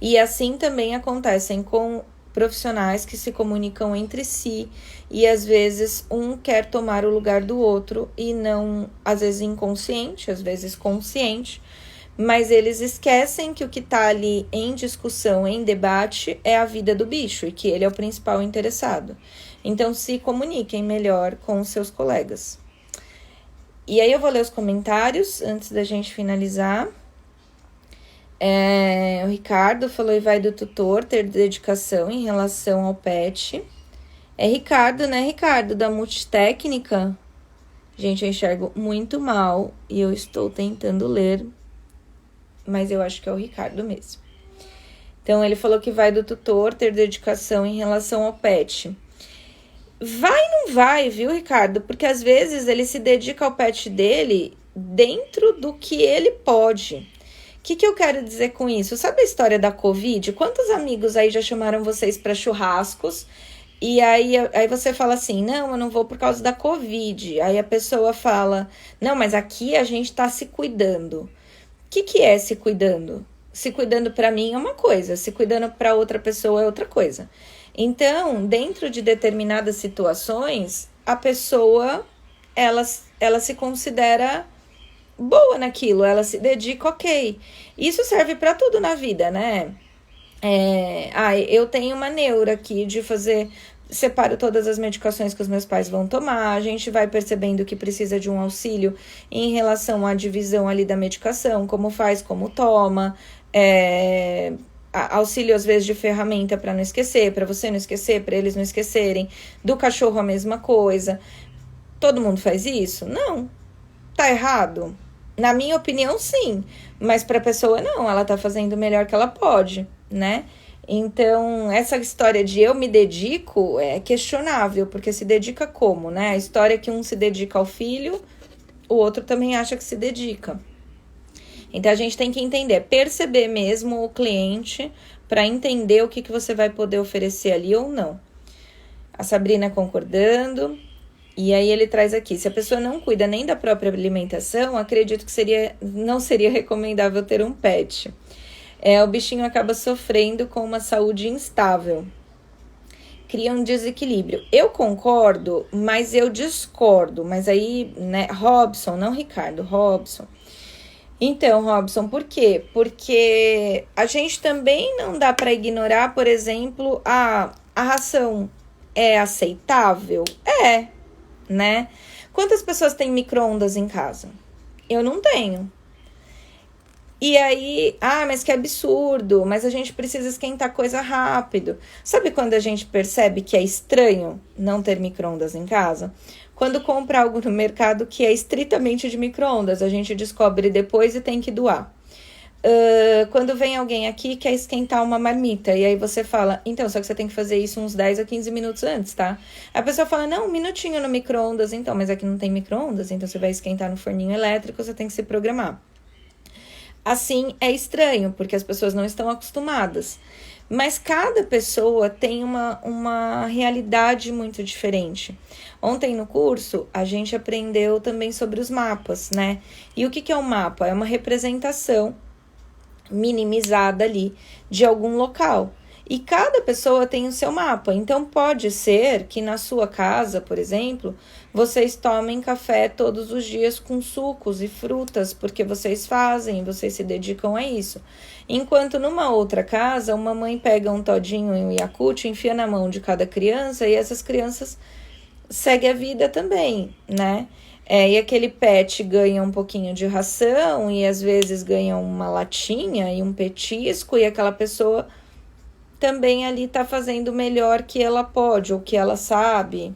E assim também acontecem com profissionais que se comunicam entre si e às vezes um quer tomar o lugar do outro e não, às vezes inconsciente, às vezes consciente, mas eles esquecem que o que está ali em discussão, em debate, é a vida do bicho e que ele é o principal interessado. Então se comuniquem melhor com os seus colegas. E aí eu vou ler os comentários antes da gente finalizar. O Ricardo falou, e vai do tutor ter dedicação em relação ao pet. É Ricardo, né, Ricardo, da Multitécnica. Gente, eu enxergo muito mal e eu estou tentando ler, mas eu acho que é o Ricardo mesmo. Então, ele falou que vai do tutor ter dedicação em relação ao pet. Vai e não vai, viu, Ricardo? Porque às vezes ele se dedica ao pet dele dentro do que ele pode. O que eu quero dizer com isso? Sabe a história da Covid? Quantos amigos aí já chamaram vocês para churrascos? E aí você fala assim, não, eu não vou por causa da Covid. Aí a pessoa fala, não, mas aqui a gente tá se cuidando. O que é se cuidando? Se cuidando para mim é uma coisa, se cuidando para outra pessoa é outra coisa. Então, dentro de determinadas situações, a pessoa, ela se considera boa naquilo, ela se dedica, ok. Isso serve para tudo na vida, né? Eu tenho uma neura aqui de fazer, separo todas as medicações que os meus pais vão tomar, a gente vai percebendo que precisa de um auxílio em relação à divisão ali da medicação, como faz, como toma, auxílio às vezes de ferramenta para não esquecer, para você não esquecer, para eles não esquecerem, do cachorro a mesma coisa. Todo mundo faz isso? Não. Tá errado? Na minha opinião, sim, mas para a pessoa não, ela tá fazendo o melhor que ela pode, né? Então, essa história de eu me dedico é questionável, porque se dedica como, né? A história é que um se dedica ao filho, o outro também acha que se dedica. Então, a gente tem que entender, perceber mesmo o cliente para entender o que você vai poder oferecer ali ou não. A Sabrina concordando. E aí ele traz aqui, se a pessoa não cuida nem da própria alimentação, acredito que não seria recomendável ter um pet. O bichinho acaba sofrendo com uma saúde instável. Cria um desequilíbrio. Eu concordo, mas eu discordo. Mas aí, né, Robson, não Ricardo, Robson. Então, Robson, por quê? Porque a gente também não dá para ignorar, por exemplo, a ração é aceitável? Né? Quantas pessoas têm micro-ondas em casa? Eu não tenho. E aí, mas que absurdo, mas a gente precisa esquentar coisa rápido. Sabe quando a gente percebe que é estranho não ter micro-ondas em casa? Quando compra algo no mercado que é estritamente de micro-ondas, a gente descobre depois e tem que doar. Quando vem alguém aqui quer esquentar uma marmita, e aí você fala, então, só que você tem que fazer isso uns 10 a 15 minutos antes, tá? A pessoa fala, não, um minutinho no micro-ondas, então, mas aqui não tem micro-ondas, então você vai esquentar no forninho elétrico, você tem que se programar. Assim, é estranho, porque as pessoas não estão acostumadas. Mas cada pessoa tem uma realidade muito diferente. Ontem no curso, a gente aprendeu também sobre os mapas, né? E o que é um mapa? É uma representação minimizada ali de algum local. E cada pessoa tem o seu mapa. Então, pode ser que na sua casa, por exemplo, vocês tomem café todos os dias com sucos e frutas, porque vocês se dedicam a isso. Enquanto numa outra casa, uma mãe pega um todinho e um Yakult, enfia na mão de cada criança e essas crianças seguem a vida também, né? E aquele pet ganha um pouquinho de ração e às vezes ganha uma latinha e um petisco e aquela pessoa também ali tá fazendo o melhor que ela pode ou que ela sabe.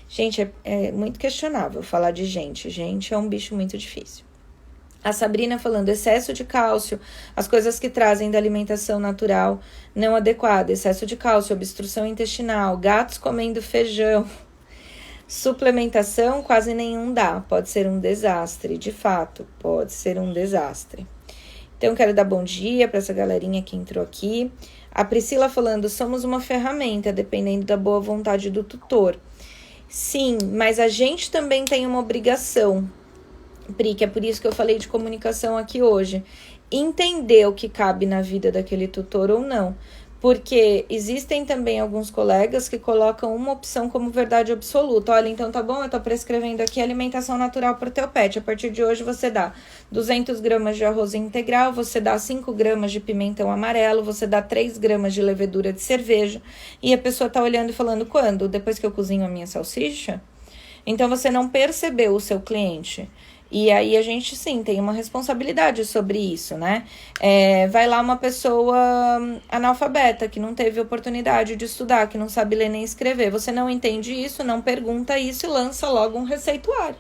Gente, é muito questionável falar de gente. Gente é um bicho muito difícil. A Sabrina falando excesso de cálcio, as coisas que trazem da alimentação natural não adequada, excesso de cálcio, obstrução intestinal, gatos comendo feijão. Suplementação quase nenhum dá, pode ser um desastre, de fato, pode ser um desastre. Então, quero dar bom dia para essa galerinha que entrou aqui. A Priscila falando, somos uma ferramenta, dependendo da boa vontade do tutor. Sim, mas a gente também tem uma obrigação, Pri, que é por isso que eu falei de comunicação aqui hoje. Entender o que cabe na vida daquele tutor ou não. Porque existem também alguns colegas que colocam uma opção como verdade absoluta. Olha, então tá bom, eu tô prescrevendo aqui alimentação natural para o teu pet. A partir de hoje você dá 200 gramas de arroz integral, você dá 5 gramas de pimentão amarelo, você dá 3 gramas de levedura de cerveja. E a pessoa tá olhando e falando, quando? Depois que eu cozinho a minha salsicha? Então você não percebeu o seu cliente. E aí a gente, sim, tem uma responsabilidade sobre isso, né? Vai lá uma pessoa analfabeta, que não teve oportunidade de estudar, que não sabe ler nem escrever. Você não entende isso, não pergunta isso e lança logo um receituário.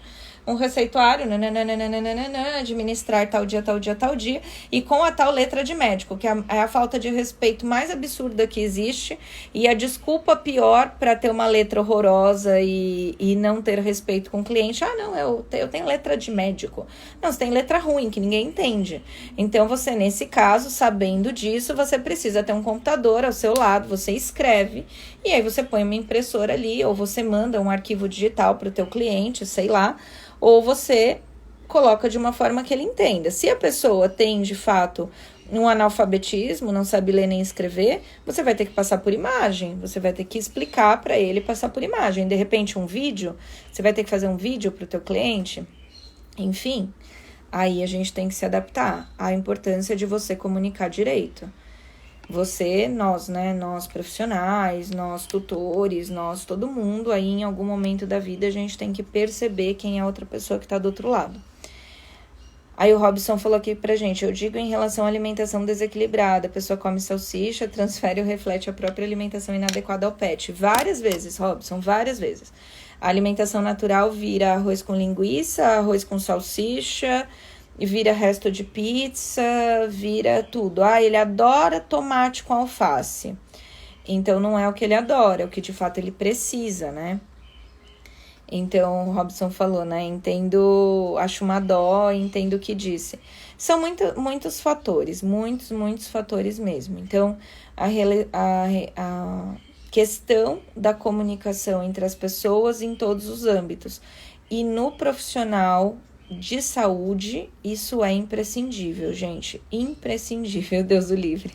Administrar tal dia, tal dia, tal dia, e com a tal letra de médico, que é a falta de respeito mais absurda que existe, e a desculpa pior para ter uma letra horrorosa e não ter respeito com o cliente. Não, eu tenho letra de médico. Não, você tem letra ruim, que ninguém entende. Então, você, nesse caso, sabendo disso, você precisa ter um computador ao seu lado, você escreve, e aí você põe uma impressora ali, ou você manda um arquivo digital para o teu cliente, sei lá, ou você coloca de uma forma que ele entenda. Se a pessoa tem, de fato, um analfabetismo, não sabe ler nem escrever, você vai ter que passar por imagem, você vai ter que explicar para ele passar por imagem. De repente, um vídeo, você vai ter que fazer um vídeo para o teu cliente. Enfim, aí a gente tem que se adaptar à importância de você comunicar direito. Você, nós, né, nós profissionais, nós tutores, nós, todo mundo, aí em algum momento da vida a gente tem que perceber quem é a outra pessoa que está do outro lado. Aí o Robson falou aqui pra gente, eu digo em relação à alimentação desequilibrada, a pessoa come salsicha, transfere ou reflete a própria alimentação inadequada ao pet. Várias vezes, Robson, várias vezes. A alimentação natural vira arroz com linguiça, arroz com salsicha, vira resto de pizza, vira tudo. Ah, ele adora tomate com alface. Então não é o que ele adora, é o que de fato ele precisa, né? Então, o Robson falou, né? Entendo, acho uma dó, entendo o que disse. São muitos fatores, muitos fatores mesmo. Então, a questão da comunicação entre as pessoas em todos os âmbitos. E no profissional de saúde, isso é imprescindível, gente. Imprescindível, Deus o livre.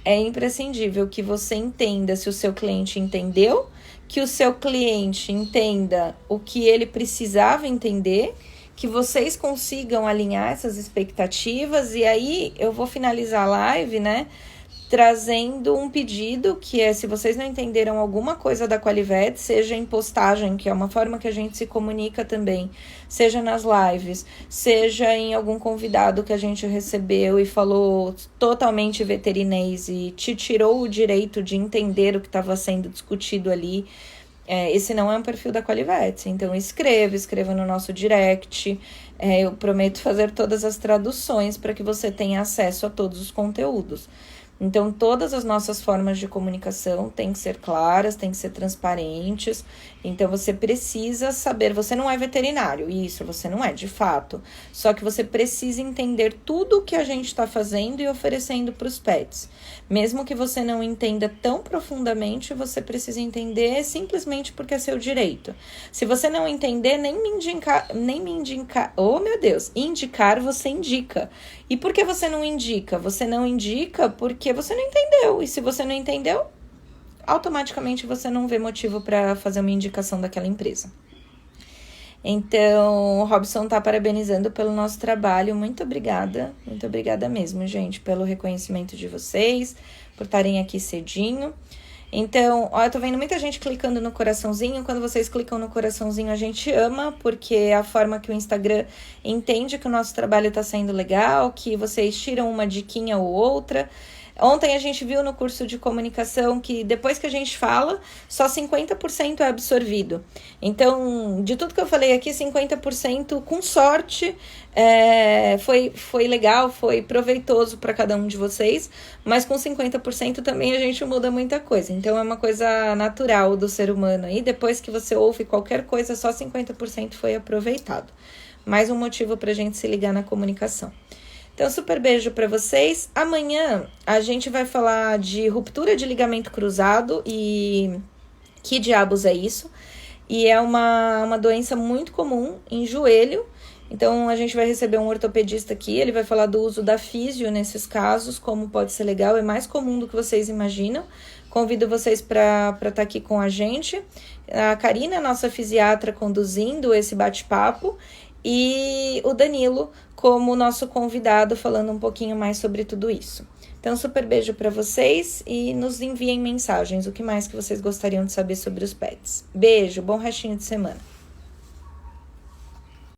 É imprescindível que você entenda se o seu cliente entendeu, que o seu cliente entenda o que ele precisava entender, que vocês consigam alinhar essas expectativas. E aí eu vou finalizar a live, né, trazendo um pedido, que é, se vocês não entenderam alguma coisa da Qualivet, seja em postagem, que é uma forma que a gente se comunica também, seja nas lives, seja em algum convidado que a gente recebeu e falou totalmente veterinês e te tirou o direito de entender o que estava sendo discutido ali, esse não é um perfil da Qualivet. Então escreva no nosso direct, eu prometo fazer todas as traduções para que você tenha acesso a todos os conteúdos. Então, todas as nossas formas de comunicação têm que ser claras, têm que ser transparentes. Então, você precisa saber, você não é veterinário, isso, você não é, de fato. Só que você precisa entender tudo o que a gente está fazendo e oferecendo para os pets. Mesmo que você não entenda tão profundamente, você precisa entender simplesmente porque é seu direito. Se você não entender, nem me indicar, oh meu Deus, indicar você indica. E por que você não indica? Você não indica porque você não entendeu. E se você não entendeu, automaticamente você não vê motivo para fazer uma indicação daquela empresa. Então, o Robson tá parabenizando pelo nosso trabalho. Muito obrigada mesmo, gente, pelo reconhecimento de vocês, por estarem aqui cedinho. Então, ó, eu tô vendo muita gente clicando no coraçãozinho. Quando vocês clicam no coraçãozinho, a gente ama, porque é a forma que o Instagram entende que o nosso trabalho tá sendo legal, que vocês tiram uma diquinha ou outra. Ontem a gente viu no curso de comunicação que depois que a gente fala, só 50% é absorvido. Então, de tudo que eu falei aqui, 50% com sorte foi legal, foi proveitoso para cada um de vocês, mas com 50% também a gente muda muita coisa. Então, é uma coisa natural do ser humano. E depois que você ouve qualquer coisa, só 50% foi aproveitado. Mais um motivo para a gente se ligar na comunicação. Então, super beijo para vocês. Amanhã a gente vai falar de ruptura de ligamento cruzado e que diabos é isso? E é uma doença muito comum em joelho. Então, a gente vai receber um ortopedista aqui, ele vai falar do uso da físio nesses casos, como pode ser legal, é mais comum do que vocês imaginam. Convido vocês para estar aqui com a gente. A Karina, nossa fisiatra, conduzindo esse bate-papo. E o Danilo como nosso convidado, falando um pouquinho mais sobre tudo isso. Então, super beijo para vocês e nos enviem mensagens. O que mais que vocês gostariam de saber sobre os pets? Beijo, bom restinho de semana.